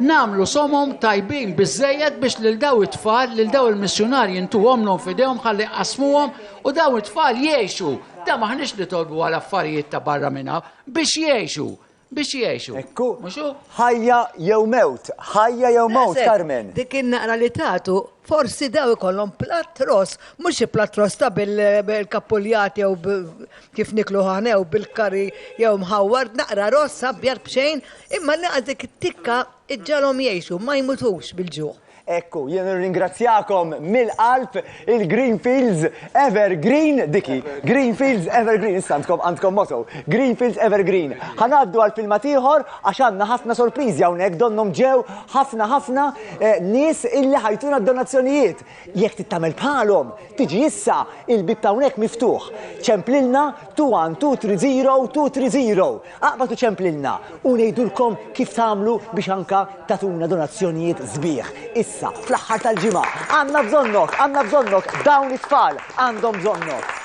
namlu somom tajbin biżejjed biex lil daw it-tfal, lil daw il-missjonarji intuhom lhom f'idejhom ħalli qasmuhom u daw it-tfal jgħixu. Da maħniex li tolbu għal affarijiet ta' barra minna biex jgħixu. Biex jgħixu. Ekku. Muxu? Ħajja jew mewt. Ħajja jew mewt, Carmen. Dik in-naqra li tagħtu forsi daw ikollhom platt ross, mhux xi platt ross ta' bil-kappuljat jew kif niklu ħana jew bil-kari jew mħawwar, naqra ross abjad b'xejn, imma naqra dik it-tikka iġġalhom jgħixu ma jmutux bil-ġuħ. Ekku, jien ringrazzjakom mill-qalb il-Greenfields Evergreen, diki, Greenfields Evergreen, issa għandkom motto, Greenfields Evergreen. Ħanaddu għal-filmat ieħor għax għandna ħafna sorpriżi hawnhekk donnom ġew ħafna nies illi ħajtuna d-donazzjonijiet. Jekk tittamel bħalhom, tiġi issa il-bib ta' hawnhekk miftuħ. ċemplilna 21230. Aqbatu ċemplilna u ngħidulkom kif tagħmlu biex anka tatuna donazzjonijiet sbieħ. Issa, fl-aħħar tal-ġimgħa, għandna bżonnok, dawn it-tfal għandhom bżonnok.